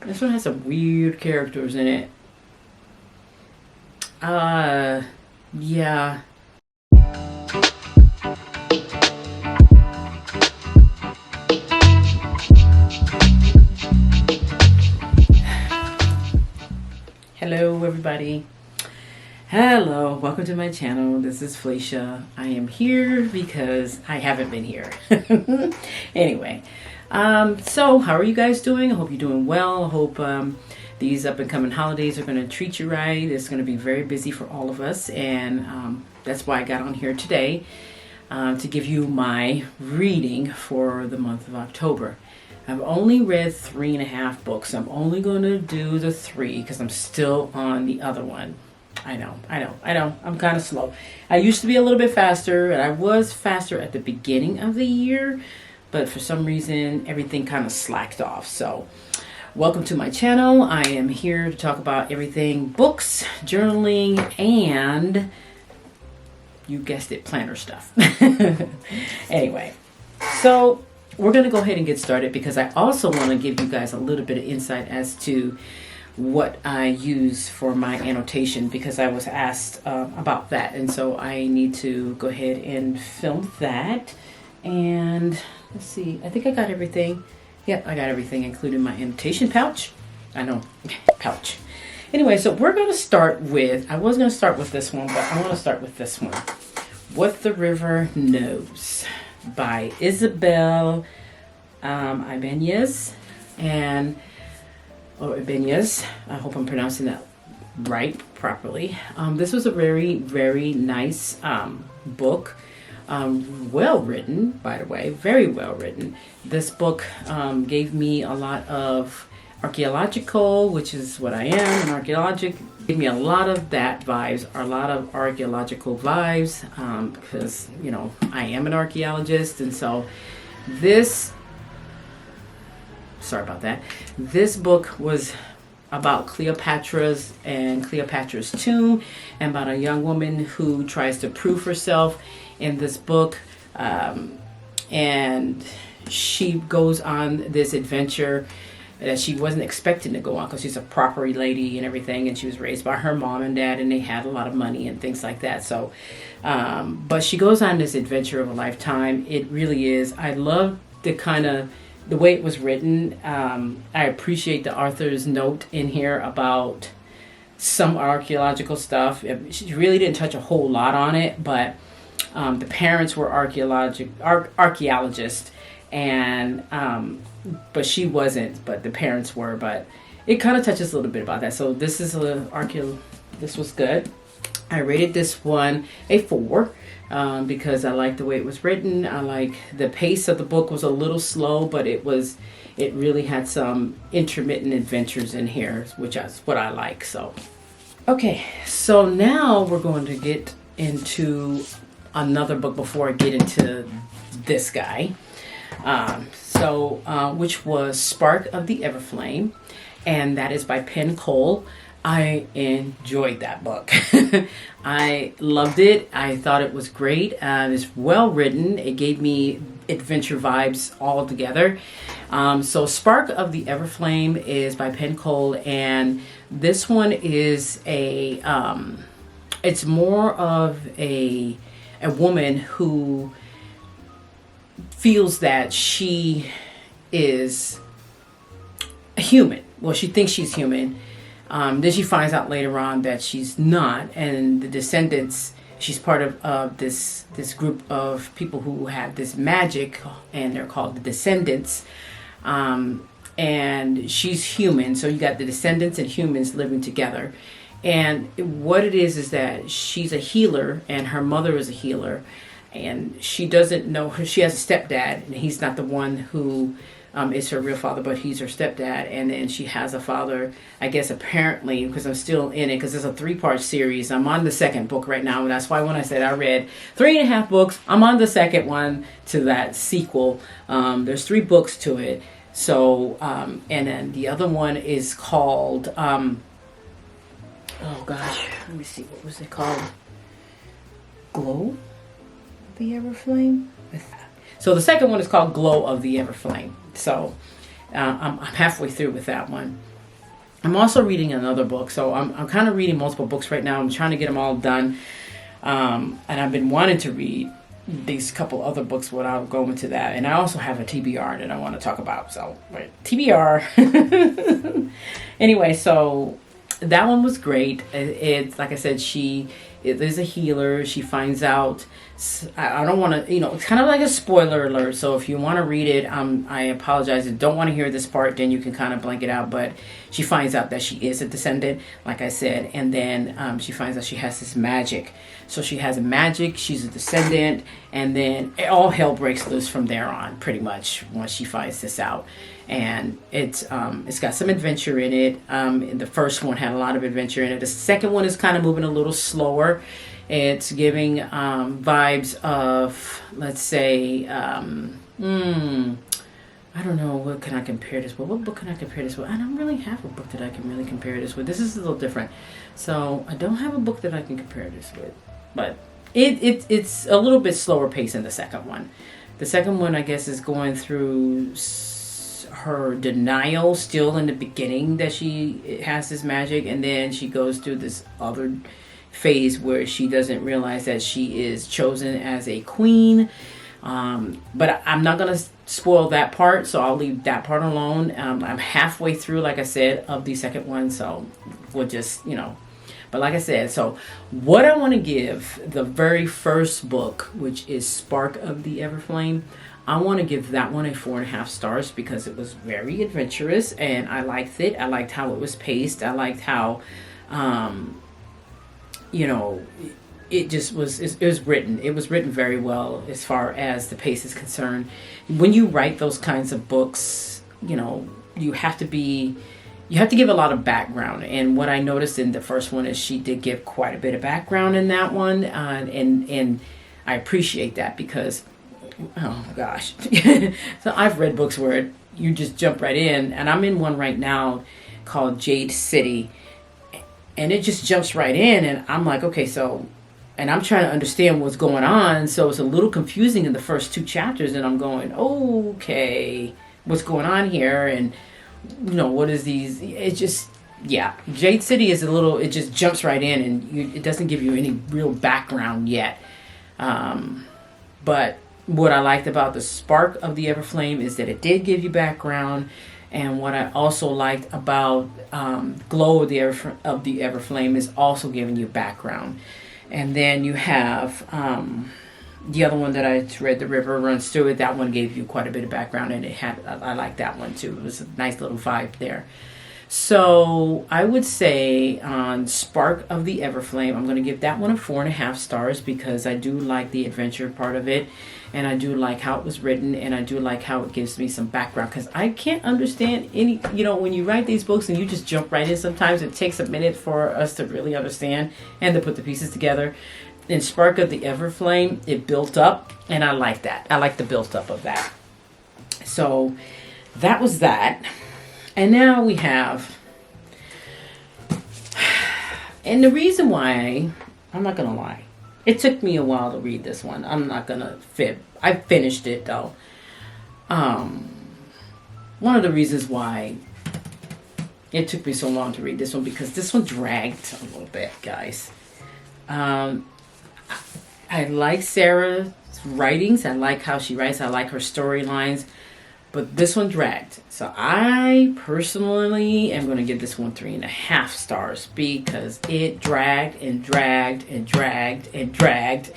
This one has some weird characters in it. Yeah. Hello, everybody. Hello, welcome to my channel. This is Felicia. I am here because I haven't been here. Anyway, so how are you guys doing? I hope you're doing well. I hope these up and coming holidays are going to treat you right. It's going to be very busy for all of us, and that's why I got on here today to give you my reading for the month of October. I've only read 3.5 books. I'm only going to do the 3 because I'm still on the other one. I know. I'm kind of slow. I used to be a little bit faster, and I was faster at the beginning of the year, but for some reason, everything kind of slacked off. So, welcome to my channel. I am here to talk about everything books, journaling, and you guessed it, planner stuff. Anyway, so we're going to go ahead and get started because I also want to give you guys a little bit of insight as to what I use for my annotation, because I was asked about that, and so I need to go ahead and film that. And let's see, I think I got everything. Yep, I got everything, including my annotation pouch. I know, pouch. Anyway, so we're going to start with, I was going to start with this one, but I want to start with this one. What the River Knows by Isabel Ibanez, or Ibanez. I hope I'm pronouncing that right, properly. This was a very, very nice book. Well written, by the way, very well written. This book gave me a lot of archaeological, which is what I am, an archaeologic. Gave me a lot of that vibes, a lot of archaeological vibes, because, you know, I am an archaeologist, and so this, sorry about that, this book was about Cleopatra's tomb, and about a young woman who tries to prove herself in this book, and she goes on this adventure that she wasn't expecting to go on because she's a property lady and everything, and she was raised by her mom and dad, and they had a lot of money and things like that. So but she goes on this adventure of a lifetime. It really is. I love the way it was written. I appreciate the author's note in here about some archaeological stuff. She really didn't touch a whole lot on it, but the parents were archaeologists, and but she wasn't, but the parents were. But it kind of touches a little bit about that. So this is this was good. I rated this one a 4 because I like the way it was written. I like the pace of the book was a little slow, but it really had some intermittent adventures in here, which is what I like. So okay, so now we're going to get into another book before I get into this guy. Which was Spark of the Everflame, and that is by Penn Cole. I enjoyed that book. I loved it. I thought it was great. It's well written. It gave me adventure vibes all together. So Spark of the Everflame is by Penn Cole, and this one is it's more of a woman who feels that she is human. Well, she thinks she's human. Then she finds out later on that she's not, and the descendants, she's part of this group of people who have this magic, and they're called the Descendants. And she's human, so you got the Descendants and humans living together. And what it is that she's a healer, and her mother is a healer, and she doesn't know her. She has a stepdad, and he's not the one who is her real father, but he's her stepdad. And then she has a father, I guess, apparently, because I'm still in it, because it's a 3-part series. I'm on the 2nd book right now, and that's why when I said I read 3.5 books, I'm on the 2nd one to that sequel. There's 3 books to it. So, and then the other one is called, oh gosh, let me see, what was it called? Glow of the Everflame? So the second one is called Glow of the Everflame. So I'm halfway through with that one. I'm also reading another book, so I'm kind of reading multiple books right now. I'm trying to get them all done, and I've been wanting to read these couple other books without going into that. And I also have a TBR that I want to talk about. So, right, TBR. Anyway, so that one was great. It's like I said, she is a healer. She finds out. I don't want to, it's kind of like a spoiler alert. So if you want to read it, I apologize. If you don't want to hear this part, then you can kind of blank it out. But she finds out that she is a descendant, like I said. And then she finds out she has this magic. So she has a magic. She's a descendant. And then all hell breaks loose from there on, pretty much, once she finds this out. And it's got some adventure in it. The first one had a lot of adventure in it. The second one is kind of moving a little slower. It's giving vibes of, let's say, I don't know, what can I compare this with? What book can I compare this with? I don't really have a book that I can really compare this with. This is a little different. So I don't have a book that I can compare this with. But it's a little bit slower pace than the second one. The second one, I guess, is going through her denial still in the beginning that she has this magic. And then she goes through this other phase where she doesn't realize that she is chosen as a queen. But I'm not going to spoil that part, so I'll leave that part alone. I'm halfway through, like I said, of the second one, so we'll just, But like I said, so what I want to give the very first book, which is Spark of the Everflame, I want to give that one a 4.5 stars because it was very adventurous and I liked it. I liked how it was paced. I liked how, it just was, it was written. It was written very well as far as the pace is concerned. When you write those kinds of books, you have to give a lot of background. And what I noticed in the first one is she did give quite a bit of background in that one. And I appreciate that because, oh gosh. So I've read books where you just jump right in. And I'm in one right now called Jade City. And it just jumps right in. And I'm like, okay, so, and I'm trying to understand what's going on. So it's a little confusing in the first 2 chapters. And I'm going, okay, what's going on here? And, what is these? It just, yeah. Jade City is it just jumps right in and it doesn't give you any real background yet. But what I liked about the Spark of the Everflame is that it did give you background. And what I also liked about Glow of the Everflame is also giving you background. And then you have the other one that I read, The River Runs Through It. That one gave you quite a bit of background, and I like that one too. It was a nice little vibe there. So I would say on Spark of the Everflame, I'm going to give that one a 4.5 stars because I do like the adventure part of it. And I do like how it was written, and I do like how it gives me some background. Because I can't understand any, when you write these books and you just jump right in, sometimes it takes a minute for us to really understand and to put the pieces together. In Spark of the Everflame, it built up, and I like that. I like the built up of that. So that was that. And now we have, and the reason why, I'm not going to lie. It took me a while to read this one. I'm not going to fib. I finished it, though. One of the reasons why it took me so long to read this one, because this one dragged a little bit, guys. I like Sarah's writings. I like how she writes. I like her storylines. But this one dragged. So I personally am going to give this one 3.5 stars because it dragged and dragged and dragged and dragged.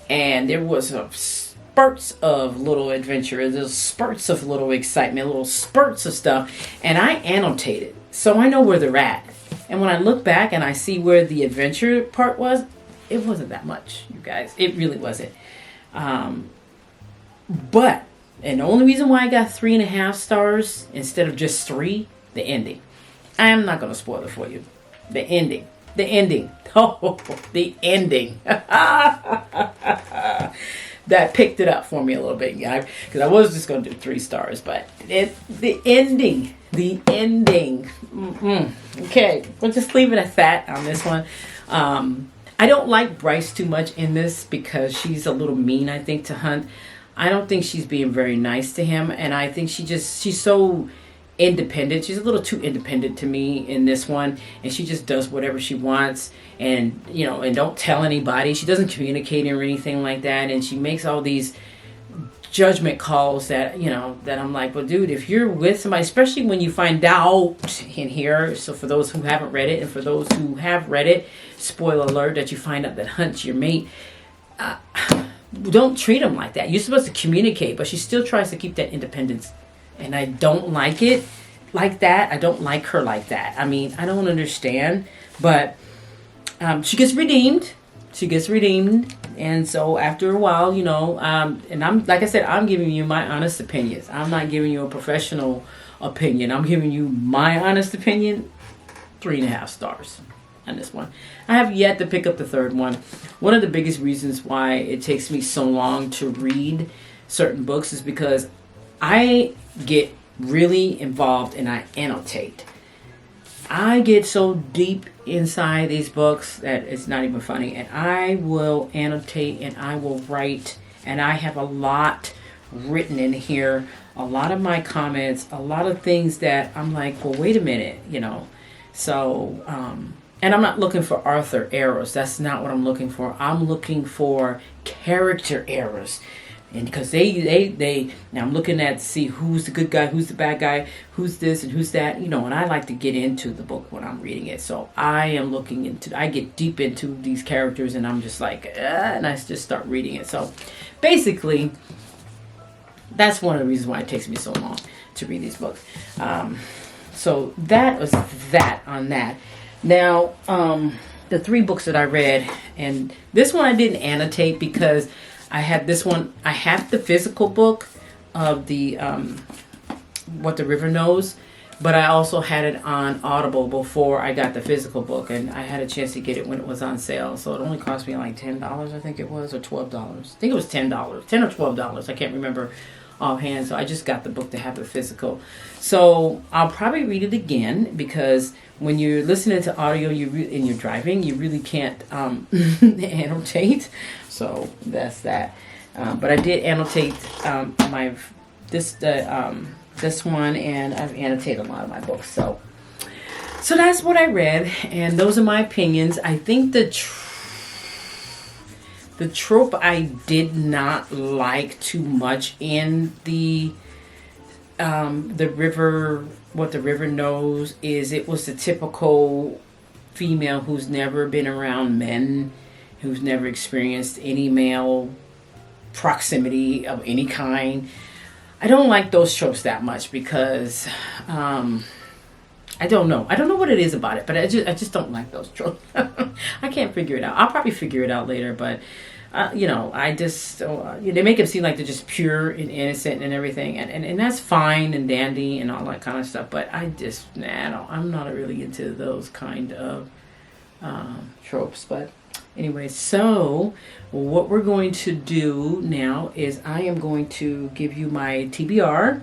And there was spurts of little adventure. There's spurts of little excitement, little spurts of stuff. And I annotated. So I know where they're at. And when I look back and I see where the adventure part was, it wasn't that much, you guys. It really wasn't. And the only reason why I got 3.5 stars instead of just 3, the ending. I am not going to spoil it for you. The ending. Oh, the ending. That picked it up for me a little bit, guys. Because I was just going to do 3 stars. But the ending. Okay, we'll just leave it at that on this one. I don't like Bryce too much in this because she's a little mean, I think, to Hunt. I don't think she's being very nice to him, and I think she's so independent. She's a little too independent to me in this one, and she just does whatever she wants, and and don't tell anybody. She doesn't communicate or anything like that, and she makes all these judgment calls that that I'm like, well, dude, if you're with somebody, especially when you find out in here. So for those who haven't read it, and for those who have read it, spoiler alert, that you find out that Hunt's your mate. Don't treat him like that. You're supposed to communicate, but she still tries to keep that independence, and I don't like it like that. I don't like her like that. I mean, I don't understand, but she gets redeemed. She gets redeemed, and so after a while, and I'm, like I said, I'm giving you my honest opinions. I'm not giving you a professional opinion. I'm giving you my honest opinion. 3.5 stars on this one. I have yet to pick up the third one. One of the biggest reasons why it takes me so long to read certain books is because I get really involved and I annotate. I get so deep inside these books that it's not even funny, and I will annotate and I will write, and I have a lot written in here, a lot of my comments, a lot of things that I'm like, well, wait a minute, so and I'm not looking for author errors. That's not what I'm looking for. I'm looking for character errors. And because they now I'm looking at to see who's the good guy, who's the bad guy, who's this and who's that, and I like to get into the book when I'm reading it. So I get deep into these characters, and I'm just like, and I just start reading it. So basically, that's one of the reasons why it takes me so long to read these books. So that was that on that. Now, the 3 books that I read, and this one I didn't annotate because I had this one. I have the physical book of the What the River Knows, but I also had it on Audible before I got the physical book, and I had a chance to get it when it was on sale. So it only cost me like $10, I think it was, or $12. I think it was $10, $10 or $12. I can't remember offhand. So I just got the book to have the physical. So I'll probably read it again, because when you're listening to audio and you're driving, you really can't annotate. So that's that. But I did annotate this one, and I've annotated a lot of my books. So that's what I read, and those are my opinions. I think the trope I did not like too much in the river. What the River Knows is, it was the typical female who's never been around men, who's never experienced any male proximity of any kind. I don't like those tropes that much because I don't know what it is about it, but I just don't like those tropes. I can't figure it out. I'll probably figure it out later, but I just they make it seem like they're just pure and innocent and everything, and that's fine and dandy and all that kind of stuff. But I just I'm not really into those kind of tropes. But anyway, so what we're going to do now is I am going to give you my TBR.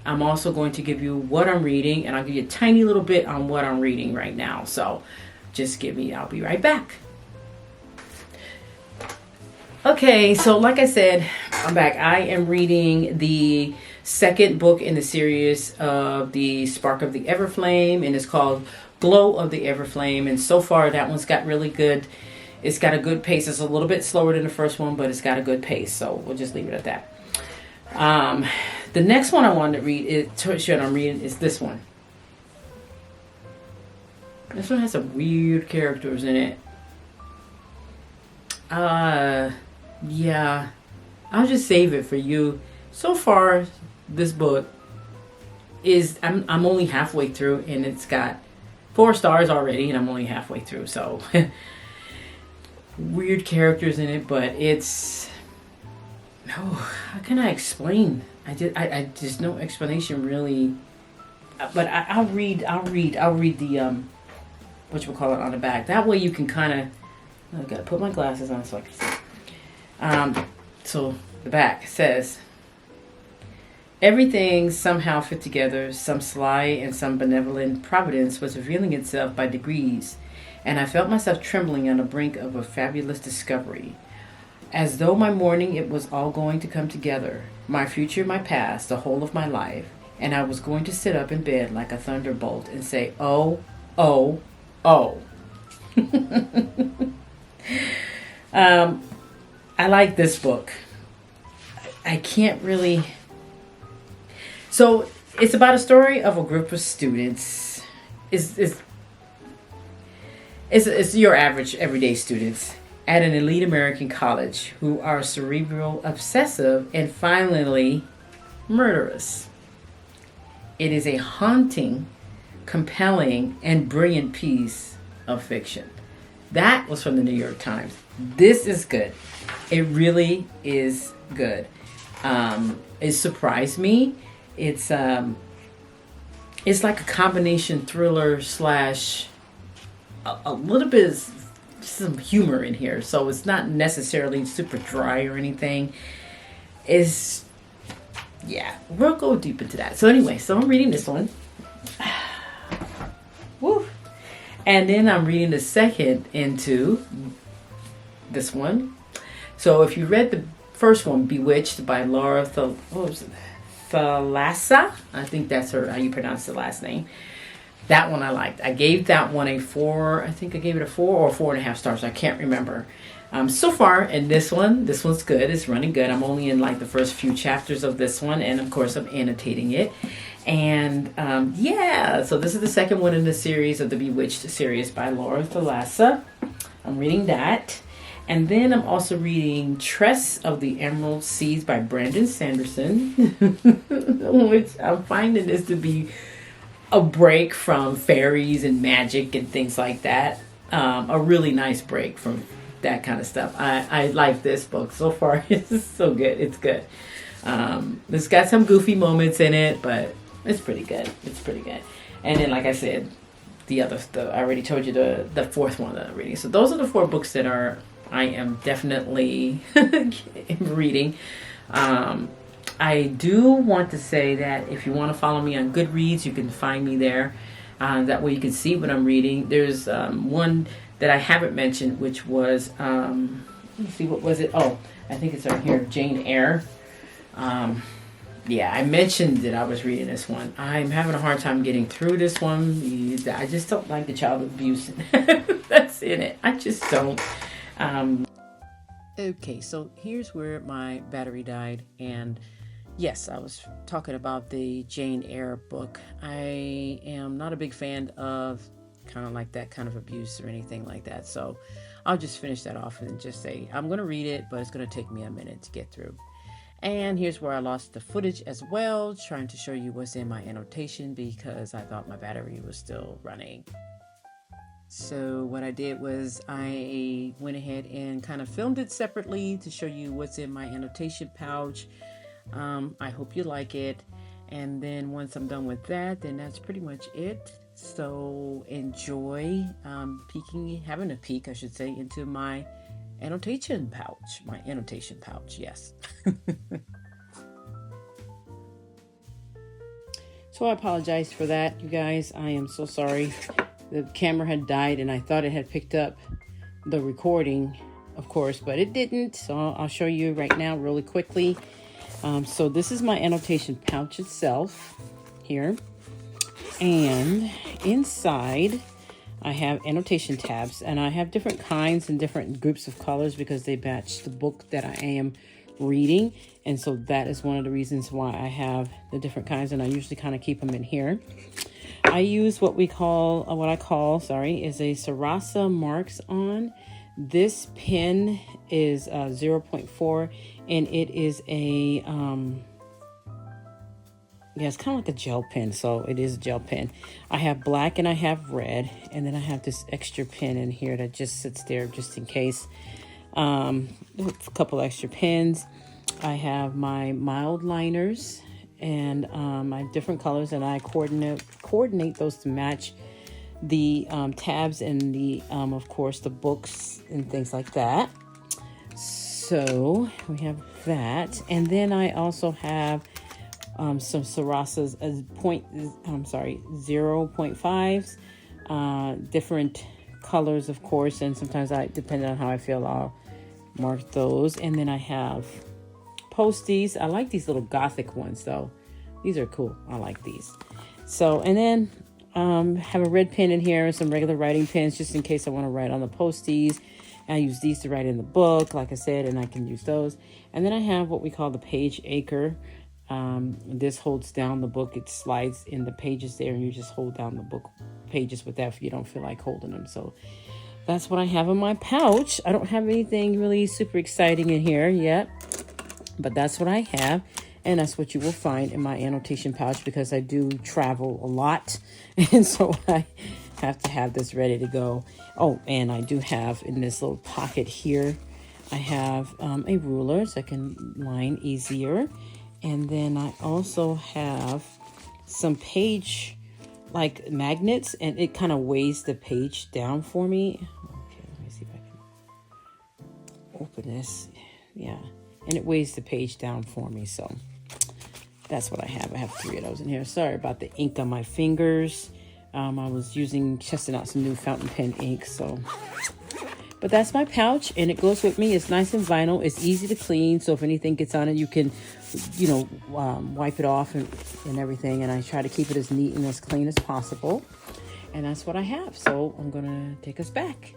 I'm also going to give you what I'm reading, and I'll give you a tiny little bit on what I'm reading right now. So just I'll be right back. Okay, so like I said, I'm back. I am reading the second book in the series of the Spark of the Everflame, and it's called Glow of the Everflame. And so far, that one's got really good. It's got a good pace. It's a little bit slower than the first one, but it's got a good pace. So we'll just leave it at that. The next one I wanted to read I'm reading is this one. This one has some weird characters in it. Yeah, I'll just save it for you. So far, this book is I'm only halfway through, and it's got 4 stars already, and I'm only halfway through. So weird characters in it, but it's how can I explain? I just no explanation really. But I'll read the what you call it on the back. That way you can kind of. I gotta put my glasses on so I can see. So the back says, everything somehow fit together. Some sly and some benevolent providence was revealing itself by degrees, and I felt myself trembling on the brink of a fabulous discovery. As though my morning it was all going to come together, my future, my past, the whole of my life, and I was going to sit up in bed like a thunderbolt and say, oh, oh, oh. I like this book. I can't really. So it's about a story of a group of students. It's your average everyday students at an elite American college who are cerebral, obsessive, and finally murderous. It is a haunting, compelling, and brilliant piece of fiction. That was from the New York Times. This is good. It really is good. It surprised me. It's like a combination thriller slash a little bit of some humor in here. So it's not necessarily super dry or anything. It's, yeah, we'll go deep into that. So anyway, so I'm reading this one. Woo. And then I'm reading the second into this one. So if you read the first one, Bewitched by Laura Thalassa, I think that's how you pronounce the last name. That one I liked. I gave that one a 4. I think I gave it a 4 or 4.5 stars. I can't remember. So far, and this one's good. It's running good. I'm only in like the first few chapters of this one, and of course I'm annotating it. And yeah, so this is the second one in the series of the Bewitched series by Laura Thalassa. I'm reading that. And then I'm also reading Tress of the Emerald Seas by Brandon Sanderson, which I'm finding this to be a break from fairies and magic and things like that. A really nice break from that kind of stuff. I like this book. So far, it's so good. It's good. It's got some goofy moments in it, but it's pretty good. It's pretty good. And then, like I said, I already told you the fourth one that I'm reading. So those are the 4 books that I am definitely reading. I do want to say that if you want to follow me on Goodreads, you can find me there. That way you can see what I'm reading. There's one that I haven't mentioned, which was, let's see, what was it? Oh, I think it's right here, Jane Eyre. Yeah, I mentioned that I was reading this one. I'm having a hard time getting through this one. I just don't like the child abuse that's in it. I just don't. Okay, so here's where my battery died, and yes, I was talking about the Jane Eyre book. I am not a big fan of kind of like that kind of abuse or anything like that, so I'll just finish that off and just say I'm going to read it, but it's going to take me a minute to get through. And here's where I lost the footage as well, trying to show you what's in my annotation because I thought my battery was still running. So what I did was I went ahead and kind of filmed it separately to show you what's in my annotation pouch. I hope you like it. And then once I'm done with that, then that's pretty much it. So enjoy having a peek, I should say, into my annotation pouch. My annotation pouch, yes. So I apologize for that, you guys. I am so sorry. The camera had died and I thought it had picked up the recording, of course, but it didn't. So I'll show you right now really quickly. So this is my annotation pouch itself here. And inside I have annotation tabs, and I have different kinds and different groups of colors because they match the book that I am reading. And so that is one of the reasons why I have the different kinds, and I usually kind of keep them in here. I use what I call is a Sarasa Marks On. This pen is 0.4, and it is a it's kind of like a gel pen, so it is a gel pen. I have black and I have red, and then I have this extra pen in here that just sits there just in case. A couple extra pens. I have my mild liners and my different colors, and I coordinate those to match the tabs and the of course the books and things like that. So we have that, and then I also have some Sarasas as 0.5s, different colors, of course, and sometimes depending on how I feel, I'll mark those. And then I have posties. I like these little gothic ones though. These are cool. I like these. So, and then have a red pen in here and some regular writing pens just in case I want to write on the posties. I use these to write in the book, like I said, and I can use those. And then I have what we call the page anchor. This holds down the book. It slides in the pages there, and you just hold down the book pages with that if you don't feel like holding them. So that's what I have in my pouch. I don't have anything really super exciting in here yet, but that's what I have. And that's what you will find in my annotation pouch because I do travel a lot. And so I have to have this ready to go. Oh, and I do have in this little pocket here, I have a ruler so I can line easier. And then I also have some page like magnets, and it kind of weighs the page down for me. Okay, let me see if I can open this. Yeah, and it weighs the page down for me. So that's what I have. I have 3 of those in here. Sorry about the ink on my fingers. I was testing out some new fountain pen ink. So, but that's my pouch, and it goes with me. It's nice and vinyl. It's easy to clean. So if anything gets on it, you can, wipe it off and everything. And I try to keep it as neat and as clean as possible. And that's what I have. So I'm going to take us back.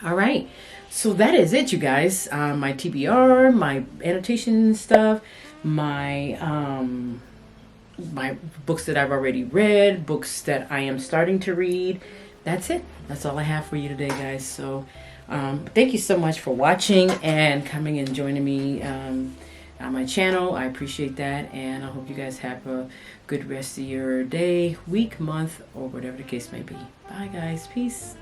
All right, so that is it, you guys. My TBR, my annotation stuff, my my books that I've already read, books that I am starting to read. That's it. That's all I have for you today, guys. So thank you so much for watching and coming and joining me on my channel. I appreciate that, and I hope you guys have a good rest of your day, week, month, or whatever the case may be. Bye, guys. Peace.